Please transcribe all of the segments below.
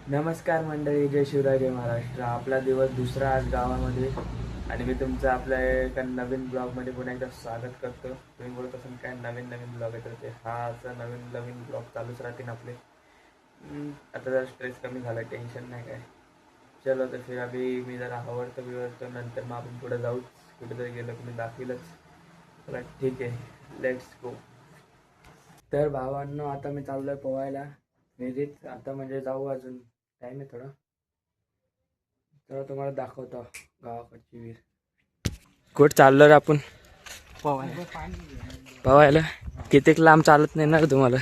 नमस्कार मंडळी, जय शिवराय, जय महाराष्ट्र. आपला दिवस दुसरा आज गावामध्ये आणि मी तुमचं आपल्या एका नवीन ब्लॉगमध्ये पुन्हा एकदा स्वागत करतो. तुम्ही बोलत असाल काय नवीन नवीन ब्लॉग येत होते. हा असा नवीन नवीन ब्लॉग चालूच राहतील आपले. आता जरा स्ट्रेस कमी झाला, टेन्शन नाही काय. चलो तर फिर अभी मी जरा आवडतो नंतर मग आपण पुढे जाऊच. कुठेतरी गेलो की मी दाखवीलच. चला ठीक आहे, लेट्स गो. तर भावांनो, आता मी चाललोय पोहायला विहिरीत. आता म्हणजे जाऊ, अजून टाईम आहे थोडा. तर तुम्हाला दाखवतो गावाकडची विहीर. कुठं चाललो रे आपण पोहायला? कितीक लांब चालत नाही ना रे तुम्हाला.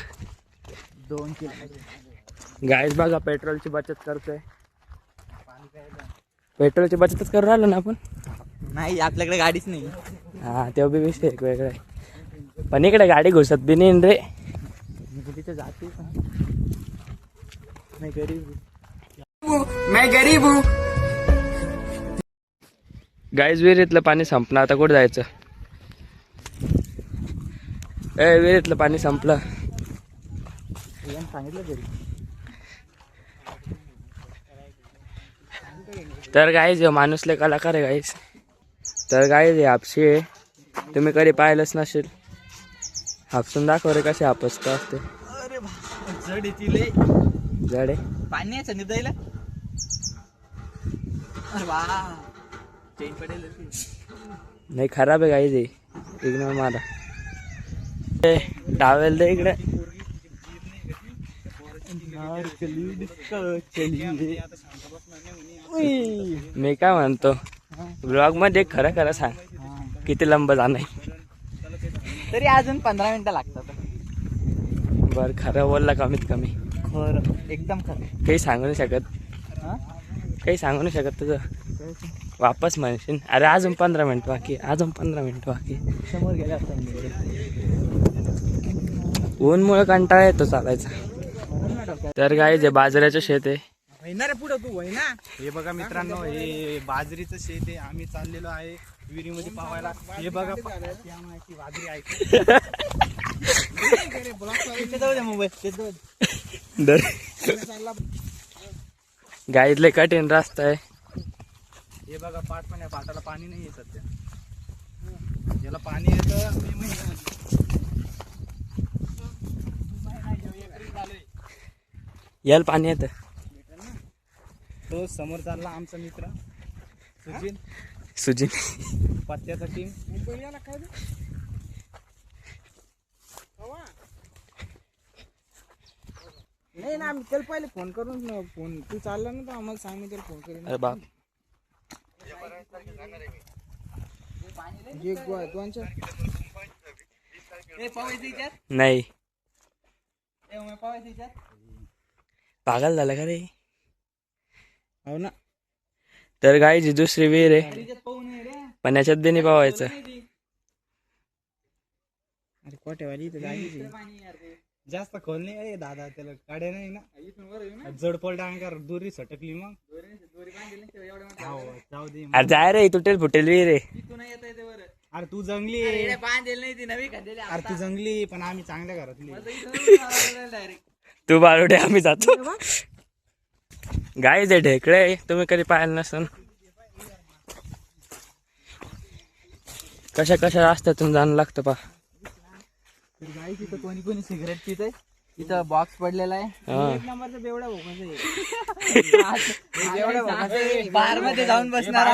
2 किलोमीटर. गाईज बघा, पेट्रोलची बचत करतोय. पेट्रोलची बचतच करू राहिलो ना आपण. नाही, आपल्याकडे गाडीच नाही. हा, तेव्हा बी विषय एक वेगळा आहे. पण इकडे गाडी घुसत बी नाही रे. तिथे जाते मैं गरीब हूँ. गाईज, विहिरीतलं पाणी संपलं, आता कुठं जायचं? विहिरीतलं पाणी संपलं. सांगितलं तरी. तर गाईज, माणूस लय कलाकार आहे गाईज. तर गाईज, हे हापशी आहे. तुम्ही कधी पाहिलंच नसेल. हापसून दाखव रे, कसे हापसत असते. अरे जड येतील जड आहे. पाणी आहे संदीप द्यायला. अरे वा, चेन पडेल. नाही, खराब आहे गाईज, इग्नोर मारा. टावेल दे इकडे. मी काय म्हणतो, ब्लॉग मध्ये खरं खरं सांग, किती लंब जाणार? तरी अजून 15 मिनिटं लागतात. बरं, खरं बोलला कमीत कमी. खरं, एकदम खरं. काही सांगू नाही शकत. हा? काही सांगू नाही शकत तुझं. वापस म्हणशील अरे अजून 15 मिनिट बाकी, अजून 15 मिनिट बाकी. समोर गेल्या असता. ऊनमुळे कंटाळा येतो चालायचा. तर गाईज, हे बाजऱ्याचं शेत आहे. रे पुढं तू वय ना. हे बघा मित्रांनो, हे बाजरीचं शेत आहे. आम्ही चाललेलो आहे विहिरीमध्ये पावायला. हे बघा बाजरी आहे. गाईज, लय कठीण रस्ता आहे. हे बघा, पाटाला पाणी नाही आहे सध्या. याला पाणी येतं मे महिन्यामध्ये. याला पाणी येतं. तो समोर चालला आमचा मित्र सुजिन पत्त्याचा टीम. नाही ना, आम्ही त्याला पहिले फोन करून फोन तू चालला ना तर आम्हाला सांग, मी त्याला फोन करेन. अरे बाप, नाही पागल झाला का रे? हो ना. तर गाईची दुसरी विहीर आहे, पण याच्यात बी नाही पावायचं. अरे कोटेवाली जास्त खोल नाही आहे दादा, त्याला काढे नाही ना. जडपोल डांगर दोरी सटकली मग. जाऊ दे. अरे जाय रे, तुटेल फुटेल विहीर आहे. अरे तू जंगली. अरे तू जंगली, पण आम्ही चांगल्या घरातली. तू बाळुडे, आम्ही जातो. गाईचे ढेकळे तुम्ही कधी पाहिलं नसन. कशा कशा रस्त्यातून जाणं लागतं पा. गाईस, इथं कोणी कोणी सिगरेट पितय. इथं बॉक्स पडलेला आहे. एक नंबरचा बेवडा भोकाचा आहे. बार मध्ये जाऊन बसणार.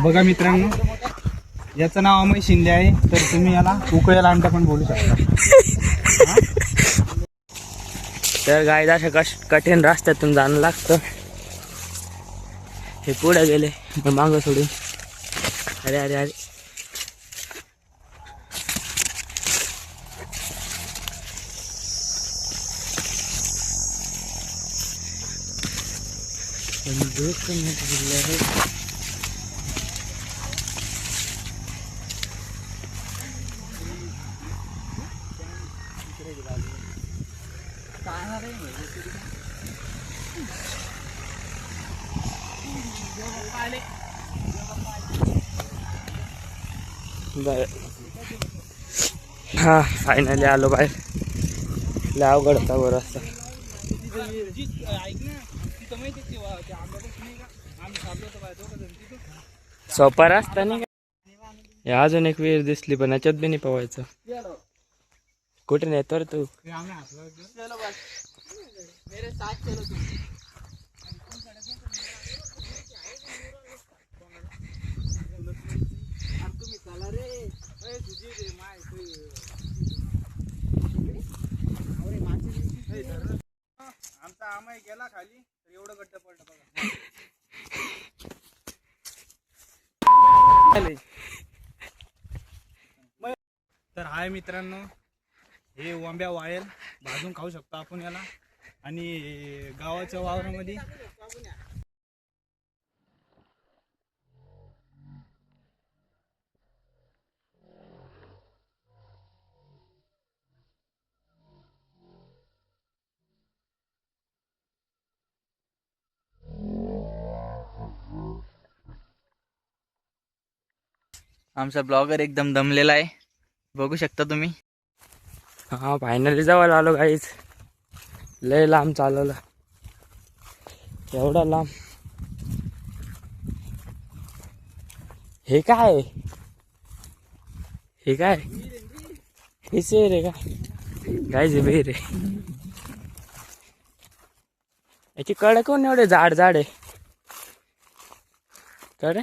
बघा मित्रांनो, याचं नाव अमय शिंदे आहे. तर तुम्ही याला उकळेला अंडा पण बोलू शकता. तर गाय अशा कठीण रस्त्यातून जाणं लागतं. हे पुढे गेले मागं सोडून. अरे अरे अरे, बरं हा फायनली आलो बाहेर. लय अवघड होता बरं असता. सोपा रस्ता नाही का. अजून एक विहीर दिसली पण याच्यात बी नाही पवायचं. कुठे नेतो रे तू. आमचा आमाई गेला खाली तर एवढं गड्ड पडलं बघा. तर हाय मित्रांनो, हे वांब्या वाळेल भाजून खाऊ शकतो आपण याला. आणि गावाच्या वावरामध्ये आमचा ब्लॉगर एकदम दमलेला आहे, बघू शकता तुम्ही. हा फायनली जवळ आलो गाईच. लय लांब चालवलं. एवढा लांब. हे काय. हे काय. हे शेर आहे का. गाईच बेर आहे. याची कडे कोण एवढे जाड जाड आहे. कडे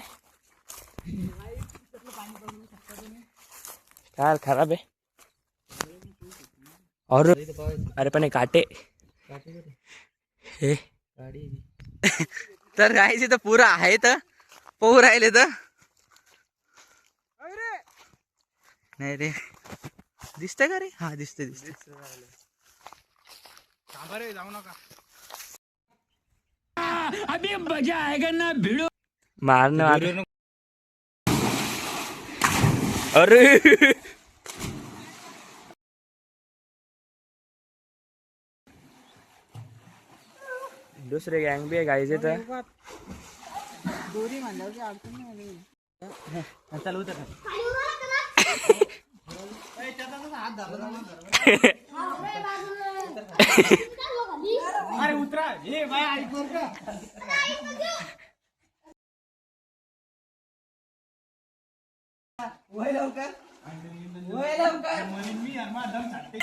कार खराब आहे. और अरे पण हे काटे हे तर गाईस इथं पुरा आहे तर पोहू राहिले तर नाही रे. दिसतंय का रे. हा दिसतंय दिसतंय. जाऊ नका. अभी मजा आएगा ना भिड़ो मारने. अरे दुसरे गँग बी आहे गाईज तर. चालू होतं अरे उतरा. हे बाय ऐक का. वय लवकर वय लवकर म्हणून मी दम छाटते.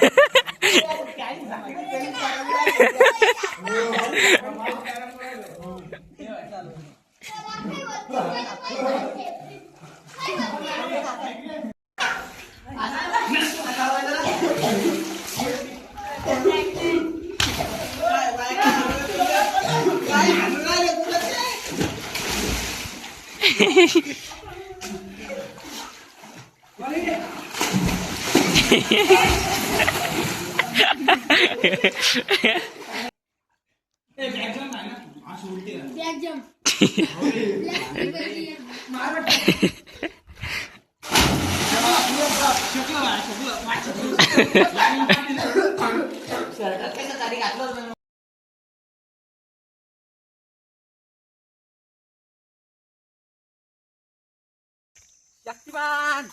शक्तिमान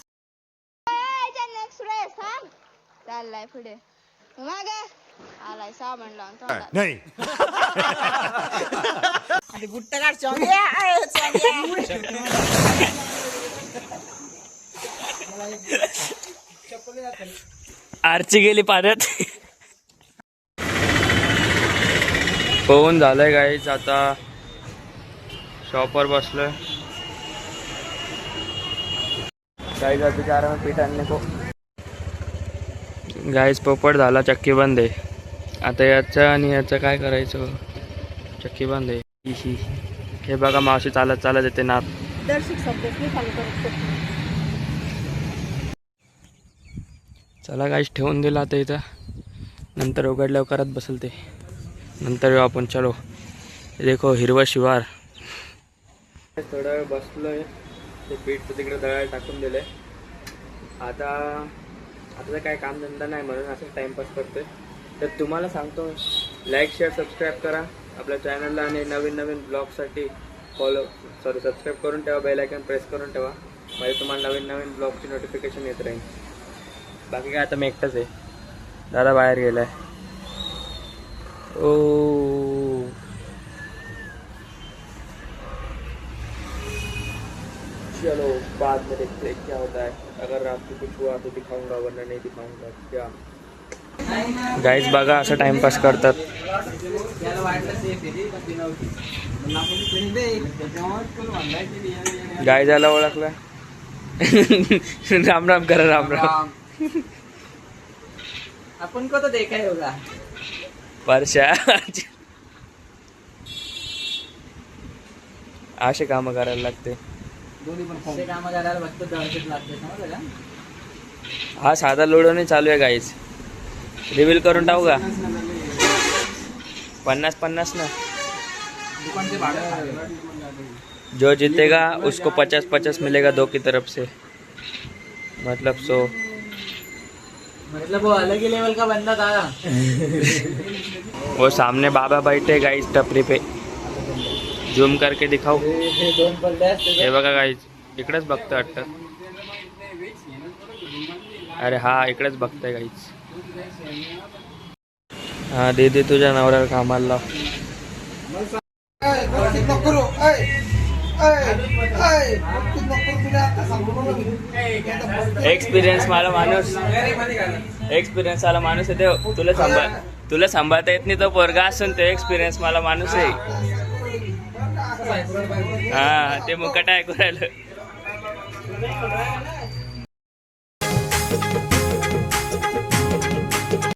नेक्स्ट रेस हा चाललाय पुढे मग आलाय साबण लावून तोंडात. नहीं आणि गुट्ट काढ चोंग्या. आरची गेली पाण्यात. पोहून झालंय गाईच. आता शॉपवर बसलोय. गाईज आता 4 में पीठ आणले को. गाईज पोपट झाला. चक्की बंद आहे. आता याचं आणि याचं काय करायचं. चक्की बंद आहे. हे बघा मावशी चालत चालत येते ना. चला गाईज ठेवून दिला आता इथं. नंतर उघडल्यावर करत बसेल ते. नंतर येऊ आपण. चलो देखो हिरवा शिवार. थोडा वेळ बसलोय. ते पीठ तिकडे दळायला टाकून दिलंय. आता तर काय कामधंदा नाही म्हणून असं टाइमपास करतोय. तर तुम्हाला सांगतो लाईक शेअर सबस्क्राईब करा आपल्या चॅनलला. आणि नवीन नवीन ब्लॉगसाठी सबस्क्राईब करून ठेवा. बेल आयकॉन प्रेस करून ठेवा. म्हणजे तुम्हाला नवीन नवीन ब्लॉगची नोटिफिकेशन येत राहील. बाकी काय आता मी एकटाच आहे. दादा बाहेर गेलाय. ओ चलो बाद में देखते हैं क्या होता है. अगर आपको कुछ हुआ तो दिखाऊंगा, वरना नहीं दिखाऊंगा. क्या गाईज बघा असं टाइमपास करतात. गाय झाला ओळखला. राम राम करा. राम राम. आपण को तो देखा है होगा. परशा असे काम करायला लागते. दोन्ही पण काम करायला फक्त 10 लागते समजलं का. हा साधा लुडो नाही चालू आहे गाईज. रिव्हील करून टाकू का. 50-50 ना. दुकान से भाड़ा जो जीतेगा उसको 50-50 मिलेगा 2 की तरफ से. मतलब सो मतलब वो अलग ही लेवल का बंदा था. वो सामने बाबा बैठे गाइस टपरी पे. झूम करके दिखाओ. दोन पडले असते हे बघा गाइस इकडेच बघतोय वाटतं. अरे हा इकडेच बघताय गाइस. हा दीदी तुझ्या नवऱ्याला कामाला लाव. एक्सपिरियन्स मला माणूस. एक्सपिरियन्स वाला माणूस आहे ते. तुला सांभाळता येत नाही तो पोरगा असून तो एक्सपिरियन्स मला माणूस आहे. हा ते मुकटा ऐकू राहिलं.